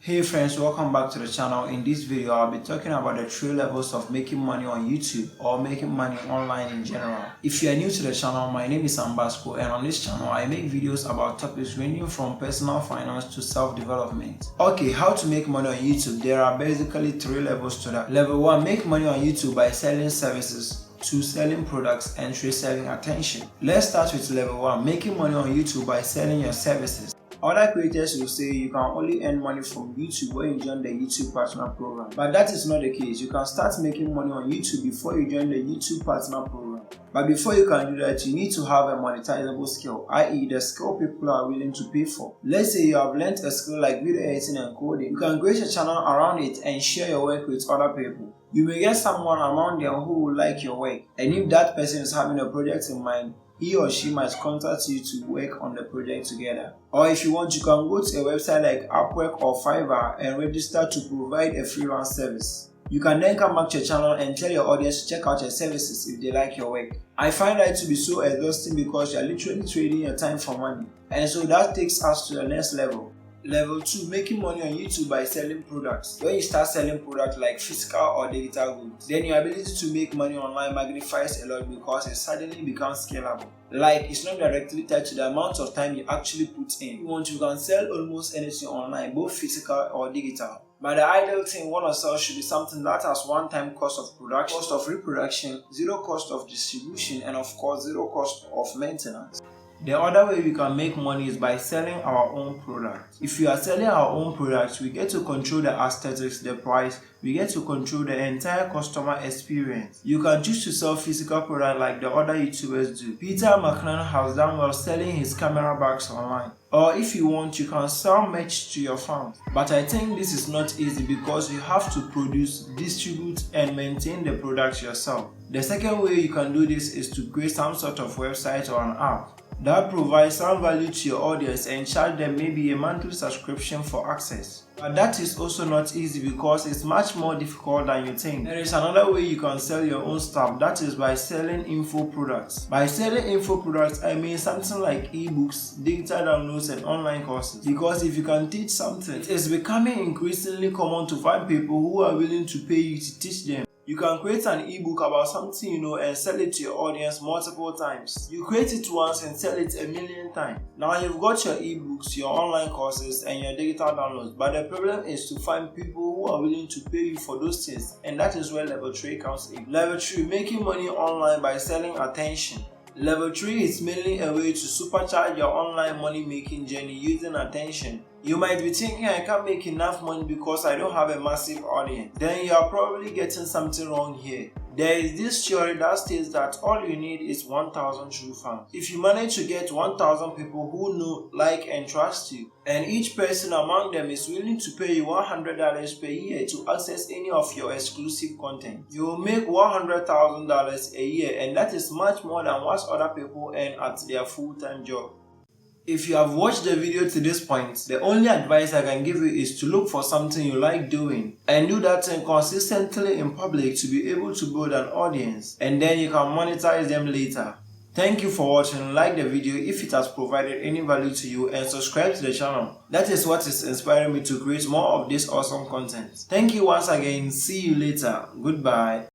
Hey friends, welcome back to the channel. In this video, I'll be talking about the 3 levels of making money on YouTube or making money online in general. If you are new to the channel, my name is Ambasco, and on this channel, I make videos about topics ranging from personal finance to self-development. Okay, how to make money on YouTube? There are basically 3 levels to that. Level 1, make money on YouTube by selling services. 2, selling products, and 3, selling attention. Let's start with level 1, making money on YouTube by selling your services. Other creators will say you can only earn money from YouTube when you join the YouTube Partner Program. But that is not the case. You can start making money on YouTube before you join the YouTube Partner Program. But before you can do that, you need to have a monetizable skill, i.e. the skill people are willing to pay for. Let's say you have learned a skill like video editing and coding. You can create a channel around it and share your work with other people. You may get someone among them who will like your work, and if that person is having a project in mind, he or she might contact you to work on the project together. Or if you want, you can go to a website like Upwork or Fiverr and register to provide a freelance service. You can then come back to your channel and tell your audience to check out your services if they like your work. I find that to be so exhausting because you are literally trading your time for money. And so that takes us to the next level. Level 2, making money on YouTube by selling products. When you start selling products like physical or digital goods, then your ability to make money online magnifies a lot because it suddenly becomes scalable. Like, it's not directly tied to the amount of time you actually put in. You can sell almost anything online, both physical or digital. But the ideal thing you want to sell should be something that has one-time cost of production, cost of reproduction, zero cost of distribution, and of course zero cost of maintenance. The other way we can make money is by selling our own products. If we are selling our own products, we get to control the aesthetics, the price, we get to control the entire customer experience. You can choose to sell physical products like the other YouTubers do. Peter McLaren has done well selling his camera bags online. Or if you want, you can sell merch to your fans. But I think this is not easy because you have to produce, distribute, and maintain the products yourself. The second way you can do this is to create some sort of website or an app that provides some value to your audience and charge them maybe a monthly subscription for access. But that is also not easy because it's much more difficult than you think. There is another way you can sell your own stuff, that is by selling info products. By selling info products, I mean something like ebooks, digital downloads, and online courses. Because if you can teach something, it is becoming increasingly common to find people who are willing to pay you to teach them. You can create an ebook about something you know and sell it to your audience multiple times. You create it once and sell it 1,000,000 times. Now you've got your ebooks, your online courses, and your digital downloads, but the problem is to find people who are willing to pay you for those things, and that is where level 3 comes in. Level 3, making money online by selling attention. Level 3 is mainly a way to supercharge your online money making journey using attention. You might be thinking, I can't make enough money because I don't have a massive audience. Then you are probably getting something wrong here. There is this theory that states that all you need is 1,000 true fans. If you manage to get 1,000 people who know, like, and trust you, and each person among them is willing to pay you $100 per year to access any of your exclusive content, you will make $100,000 a year, and that is much more than what other people earn at their full-time job. If you have watched the video to this point, the only advice I can give you is to look for something you like doing and do that thing consistently in public to be able to build an audience, and then you can monetize them later. Thank you for watching. Like the video if it has provided any value to you, and subscribe to the channel. That is what is inspiring me to create more of this awesome content. Thank you once again. See you later. Goodbye.